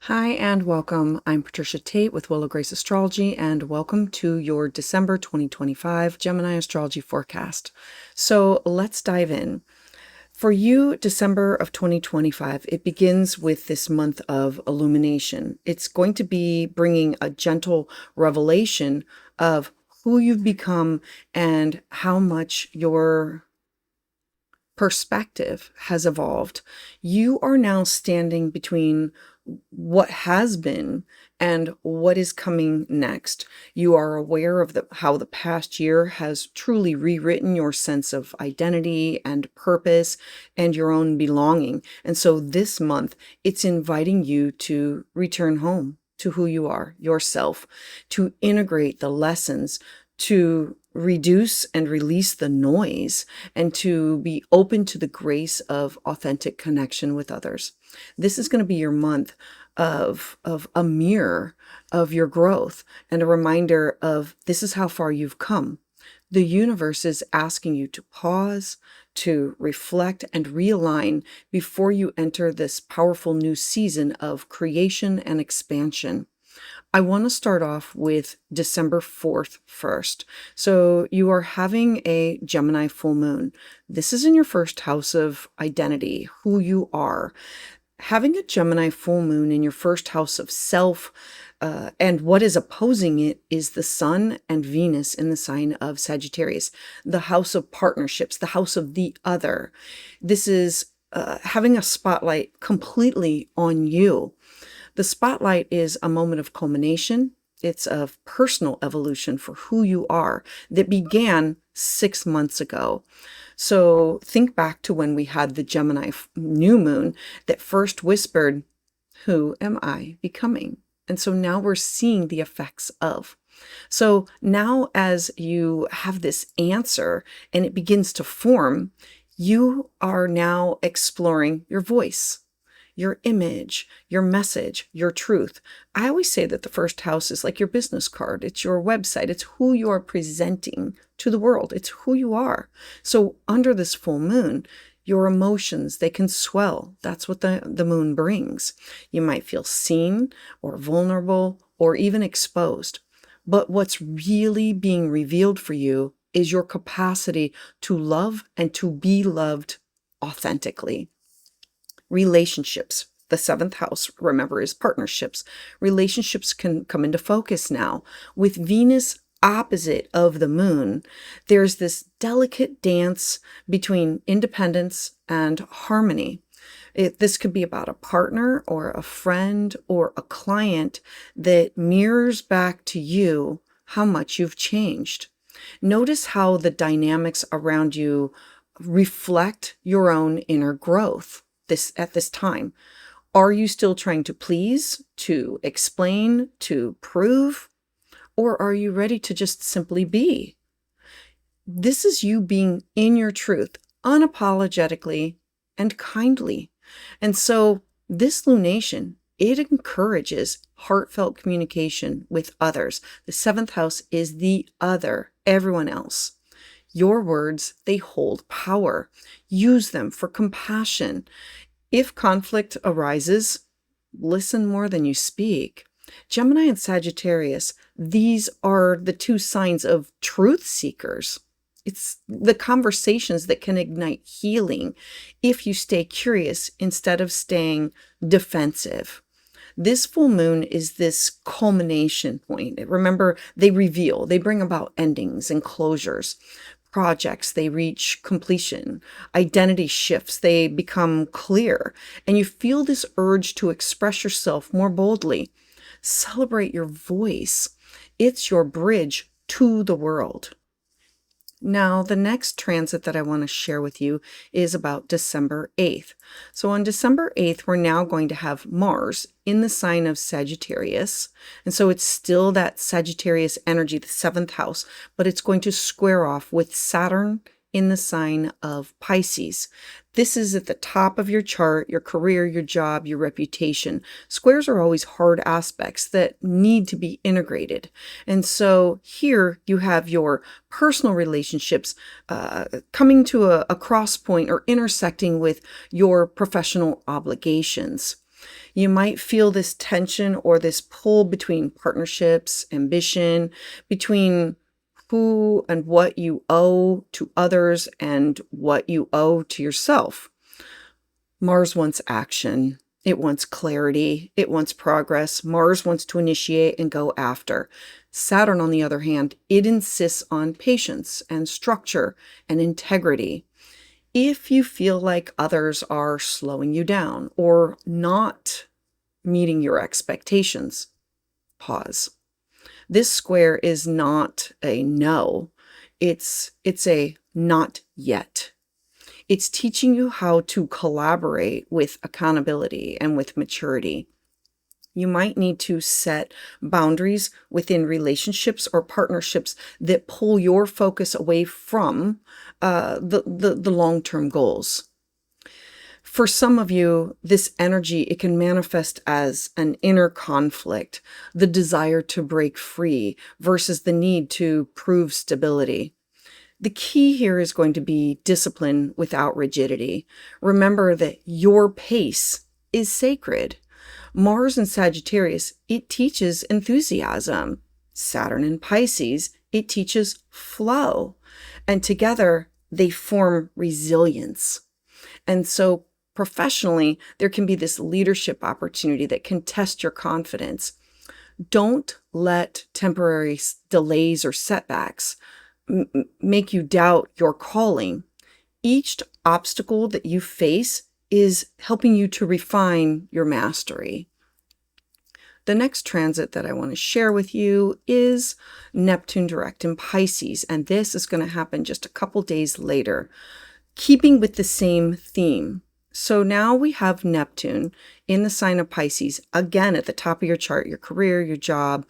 Hi and welcome. I'm Patricia Tate with Willow Astrology, and welcome to your December 2025 Gemini astrology forecast. So let's dive in. For you, December of 2025, it begins with this month of illumination. It's going to be bringing a gentle revelation of who you've become and how much your perspective has evolved. You are now standing between what has been and what is coming next. You are aware of how the past year has truly rewritten your sense of identity and purpose and your own belonging. And so this month, it's inviting you to return home to who you are, yourself, to integrate the lessons, to reduce and release the noise, and to be open to the grace of authentic connection with others. This is going to be your month of a mirror of your growth and a reminder of this is how far you've come. The universe is asking you to pause, to reflect and realign before you enter this powerful new season of creation and expansion. I want to start off with December 4th first. So you are having a Gemini full moon. This is in your first house of identity, who you are. Having a Gemini full moon in your first house of self, and what is opposing it is the Sun and Venus in the sign of Sagittarius, the house of partnerships, the house of the other. This is having a spotlight completely on you. The spotlight is a moment of culmination. It's a personal evolution for who you are that began 6 months ago. So think back to when we had the Gemini new moon that first whispered, "Who am I becoming?" And so now we're seeing the effects of. So now as you have this answer and it begins to form, you are now exploring your voice, your image, your message, your truth. I always say that the first house is like your business card. It's your website. It's who you are presenting to the world. It's who you are. So under this full moon, your emotions, they can swell. That's what the moon brings. You might feel seen or vulnerable or even exposed. But what's really being revealed for you is your capacity to love and to be loved authentically. Relationships. The seventh house, remember, is partnerships. Relationships can come into focus now. With Venus opposite of the moon, there's this delicate dance between independence and harmony. This could be about a partner or a friend or a client that mirrors back to you how much you've changed. Notice how the dynamics around you reflect your own inner growth at this time. Are you still trying to please, to explain, to prove? Or are you ready to just simply be? This is you being in your truth, unapologetically and kindly. And so this lunation, it encourages heartfelt communication with others. The seventh house is the other, everyone else. Your words, they hold power. Use them for compassion. If conflict arises, listen more than you speak. Gemini and Sagittarius, these are the two signs of truth seekers. It's the conversations that can ignite healing if you stay curious instead of staying defensive. This full moon is this culmination point. Remember, they reveal, they bring about endings and closures. Projects, they reach completion. Identity shifts, they become clear. And you feel this urge to express yourself more boldly. Celebrate your voice. It's your bridge to the world. Now, the next transit that I want to share with you is about December 8th. So on December 8th, we're now going to have Mars in the sign of Sagittarius. And so it's still that Sagittarius energy, the seventh house, but it's going to square off with Saturn in the sign of Pisces. This is at the top of your chart, your career, your job, your reputation. Squares are always hard aspects that need to be integrated. And so here you have your personal relationships coming to a cross point or intersecting with your professional obligations. You might feel this tension or this pull between partnerships, ambition, between who and what you owe to others and what you owe to yourself. Mars wants action. It wants clarity. It wants progress. Mars wants to initiate and go after. Saturn, on the other hand, it insists on patience and structure and integrity. If you feel like others are slowing you down or not meeting your expectations, pause. This square is not a no. It's a not yet. It's teaching you how to collaborate with accountability and with maturity. You might need to set boundaries within relationships or partnerships that pull your focus away from the long-term goals. For some of you, this energy, it can manifest as an inner conflict, the desire to break free versus the need to prove stability. The key here is going to be discipline without rigidity. Remember that your pace is sacred. Mars in Sagittarius, it teaches enthusiasm. Saturn in Pisces, it teaches flow. And together, they form resilience. And so professionally, there can be this leadership opportunity that can test your confidence. Don't let temporary delays or setbacks make you doubt your calling. Each obstacle that you face is helping you to refine your mastery. The next transit that I want to share with you is Neptune direct in Pisces, and this is going to happen just a couple days later, keeping with the same theme. So now we have Neptune in the sign of Pisces, again at the top of your chart, your career, your job,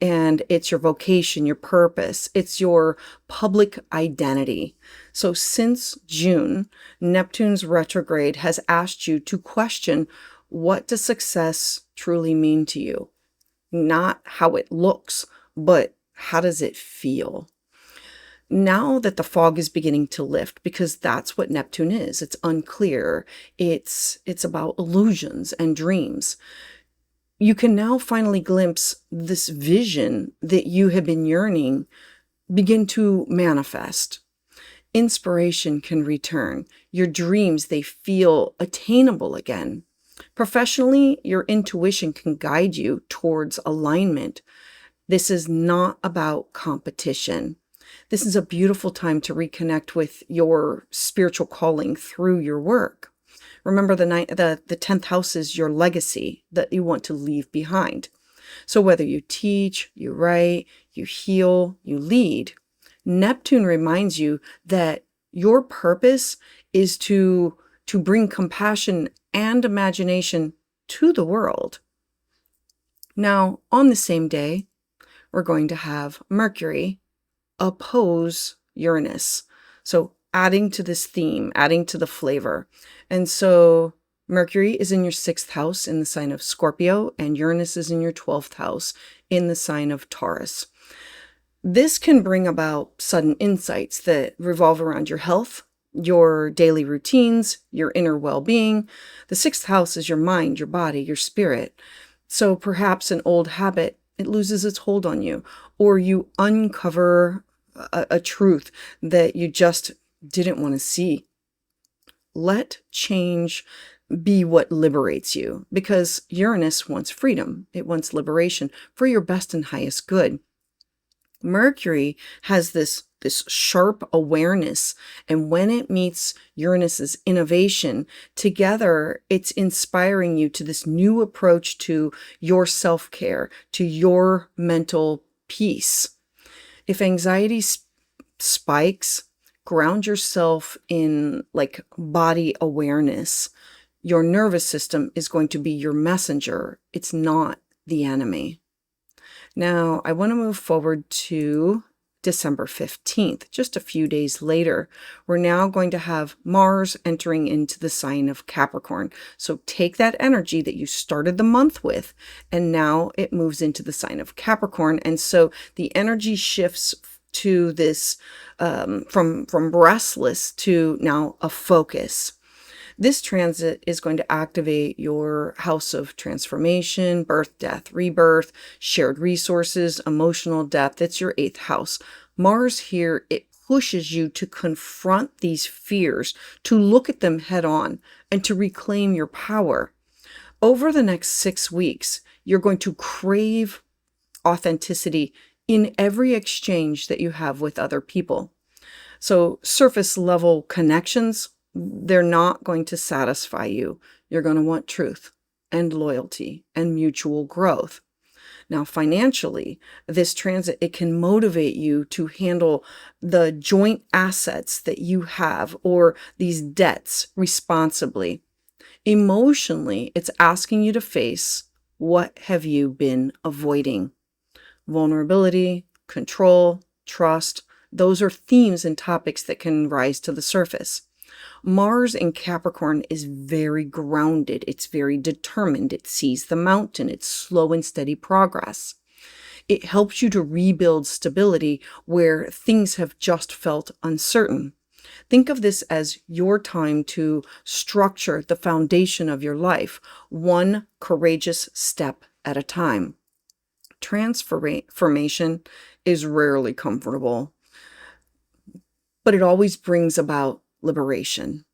and it's your vocation, your purpose, it's your public identity. So since June, Neptune's retrograde has asked you to question, what does success truly mean to you? Not how it looks, but how does it feel? Now that the fog is beginning to lift, because that's what Neptune is, it's unclear, it's about illusions and dreams. You can now finally glimpse this vision that you have been yearning begin to manifest. Inspiration can return. Your dreams, they feel attainable again. Professionally, your intuition can guide you towards alignment. This is not about competition. This is a beautiful time to reconnect with your spiritual calling through your work. Remember, the 10th house is your legacy that you want to leave behind. So whether you teach, you write, you heal, you lead, Neptune reminds you that your purpose is to bring compassion and imagination to the world. Now, on the same day, we're going to have Mercury oppose Uranus. So adding to this theme, adding to the flavor. And so Mercury is in your 6th house in the sign of Scorpio, and Uranus is in your 12th house in the sign of Taurus. This can bring about sudden insights that revolve around your health, your daily routines, your inner well-being. The 6th house is your mind, your body, your spirit. So perhaps an old habit, it loses its hold on you, or you uncover a truth that you just didn't want to see. Let change be what liberates you, because Uranus wants freedom. It wants liberation for your best and highest good. Mercury has this sharp awareness, and when it meets Uranus's innovation, together it's inspiring you to this new approach to your self-care, to your mental peace. If anxiety spikes, ground yourself in like body awareness. Your nervous system is going to be your messenger. It's not the enemy. Now, I want to move forward to December 15th, just a few days later. We're now going to have Mars entering into the sign of Capricorn. So take that energy that you started the month with, and now it moves into the sign of Capricorn. And so the energy shifts to this from restless to now a focus. This transit is going to activate your house of transformation, birth, death, rebirth, shared resources, emotional depth. It's your 8th house. Mars here, it pushes you to confront these fears, to look at them head on, and to reclaim your power. Over the next 6 weeks, you're going to crave authenticity in every exchange that you have with other people. So surface level connections, they're not going to satisfy you. You're going to want truth and loyalty and mutual growth. Now, financially, this transit, it can motivate you to handle the joint assets that you have or these debts responsibly. Emotionally, it's asking you to face what have you been avoiding. Vulnerability, control, trust, those are themes and topics that can rise to the surface. Mars in Capricorn is very grounded. It's very determined. It sees the mountain. It's slow and steady progress. It helps you to rebuild stability where things have just felt uncertain. Think of this as your time to structure the foundation of your life, one courageous step at a time. Transformation is rarely comfortable, but it always brings about liberation.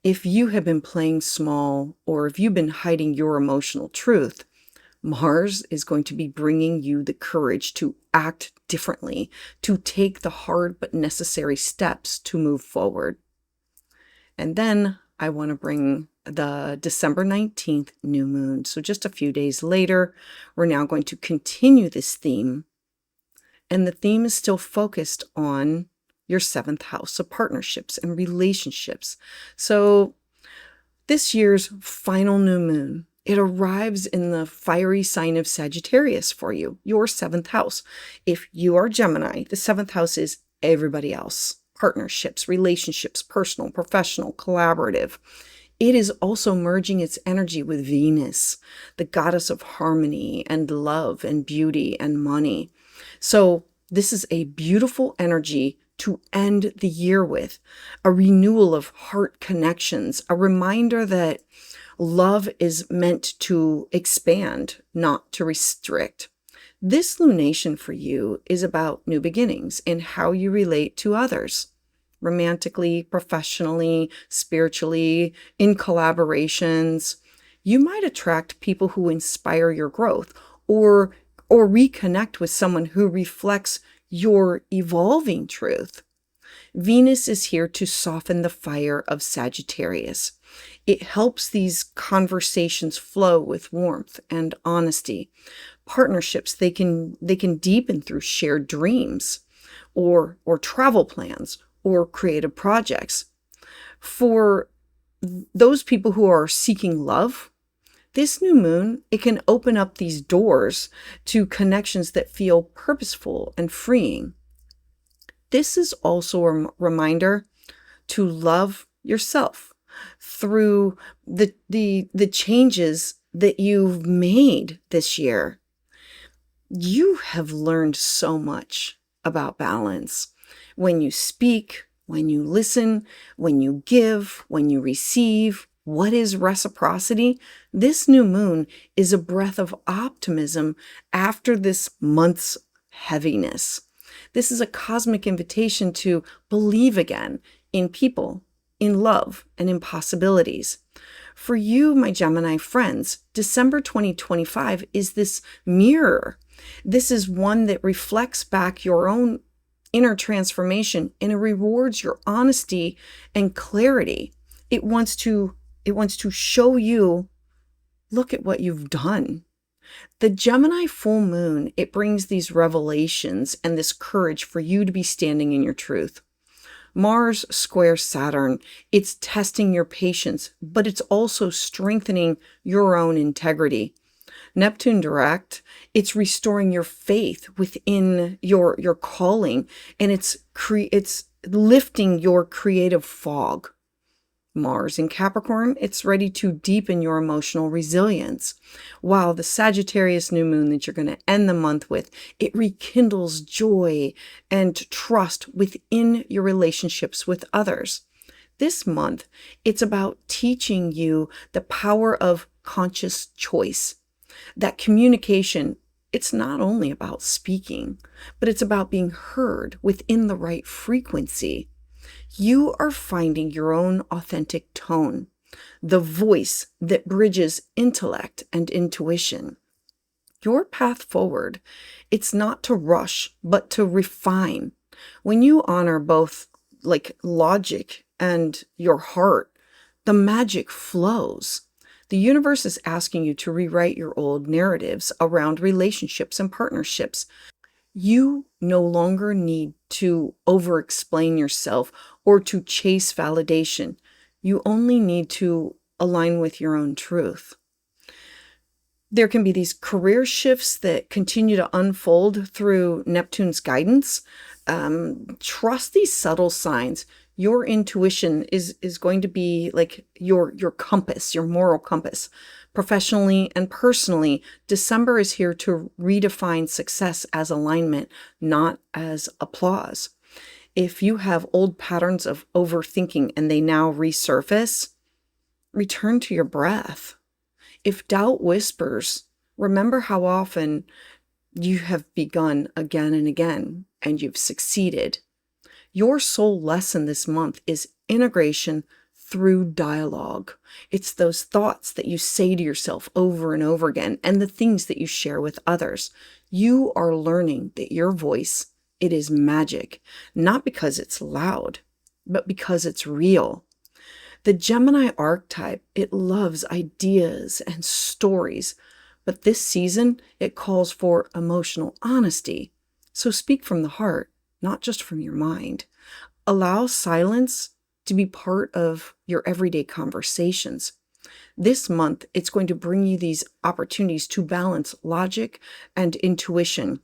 If you have been playing small, or if you've been hiding your emotional truth, Mars is going to be bringing you the courage to act differently, to take the hard but necessary steps to move forward. And then I want to bring the December 19th new moon. So just a few days later, we're now going to continue this theme. And the theme is still focused on your 7th house of partnerships and relationships. So this year's final new moon, it arrives in the fiery sign of Sagittarius for you, your 7th house. If you are Gemini, the 7th house is everybody else. Partnerships, relationships, personal, professional, collaborative. It is also merging its energy with Venus, the goddess of harmony and love and beauty and money. So this is a beautiful energy to end the year with, a renewal of heart connections, a reminder that love is meant to expand, not to restrict. This lunation for you is about new beginnings in how you relate to others, romantically, professionally, spiritually, in collaborations. You might attract people who inspire your growth or reconnect with someone who reflects your evolving truth. Venus is here to soften the fire of Sagittarius. It helps these conversations flow with warmth and honesty. Partnerships, they can deepen through shared dreams or travel plans or creative projects. For those people who are seeking love, this new moon, it can open up these doors to connections that feel purposeful and freeing. This is also a reminder to love yourself through the changes that you've made this year. You have learned so much about balance. When you speak, when you listen, when you give, when you receive, what is reciprocity? This new moon is a breath of optimism after this month's heaviness. This is a cosmic invitation to believe again in people, in love, and in possibilities. For you, my Gemini friends, December 2025 is this mirror. This is one that reflects back your own inner transformation, and it rewards your honesty and clarity. It wants to show you, look at what you've done. The Gemini full moon, it brings these revelations and this courage for you to be standing in your truth. Mars square Saturn, it's testing your patience, but it's also strengthening your own integrity. Neptune direct, it's restoring your faith within your calling, and it's lifting your creative fog. Mars in Capricorn, it's ready to deepen your emotional resilience. While the Sagittarius new moon that you're going to end the month with, it rekindles joy and trust within your relationships with others. This month, it's about teaching you the power of conscious choice. That communication, it's not only about speaking, but it's about being heard within the right frequency. You are finding your own authentic tone, the voice that bridges intellect and intuition. Your path forward, it's not to rush, but to refine. When you honor both like logic and your heart, the magic flows. The universe is asking you to rewrite your old narratives around relationships and partnerships. You no longer need to over-explain yourself or to chase validation. You only need to align with your own truth. There can be these career shifts that continue to unfold through Neptune's guidance. Trust these subtle signs. Your intuition is going to be like your compass, your moral compass. Professionally and personally, December is here to redefine success as alignment, not as applause. If you have old patterns of overthinking and they now resurface, return to your breath. If doubt whispers, remember how often you have begun again and again, and you've succeeded. Your soul lesson this month is integration through dialogue. It's those thoughts that you say to yourself over and over again, and the things that you share with others. You are learning that your voice, it is magic, not because it's loud, but because it's real. The Gemini archetype, it loves ideas and stories, but this season, it calls for emotional honesty. So speak from the heart, not just from your mind. Allow silence to be part of your everyday conversations. This month, it's going to bring you these opportunities to balance logic and intuition.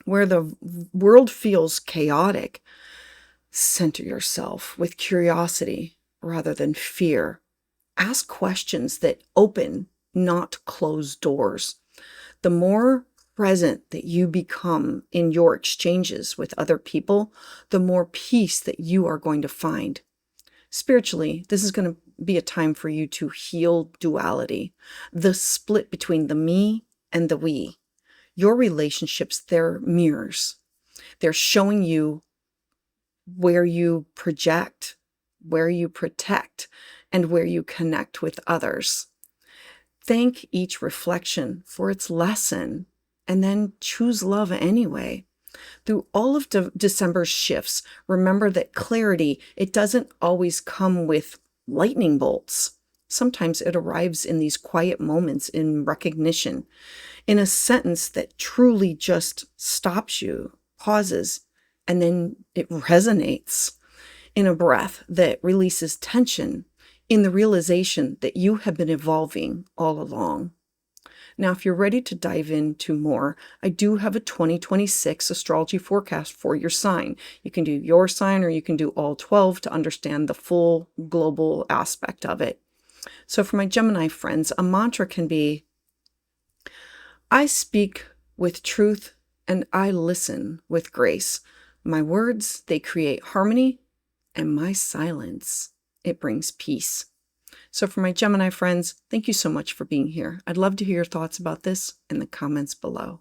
Where the world feels chaotic, center yourself with curiosity rather than fear. Ask questions that open, not close doors. The more present that you become in your exchanges with other people, the more peace that you are going to find. Spiritually, this is going to be a time for you to heal duality, the split between the me and the we. Your relationships, they're mirrors. They're showing you where you project, where you protect, and where you connect with others. Thank each reflection for its lesson, and then choose love anyway. Through all of December's shifts, remember that clarity, it doesn't always come with lightning bolts. Sometimes it arrives in these quiet moments in recognition, in a sentence that truly just stops you, pauses, and then it resonates, in a breath that releases tension, in the realization that you have been evolving all along. Now, if you're ready to dive into more, I do have a 2026 astrology forecast for your sign. You can do your sign or you can do all 12 to understand the full global aspect of it. So for my Gemini friends, a mantra can be, I speak with truth and I listen with grace. My words, they create harmony, and my silence, it brings peace. So for my Gemini friends, thank you so much for being here. I'd love to hear your thoughts about this in the comments below.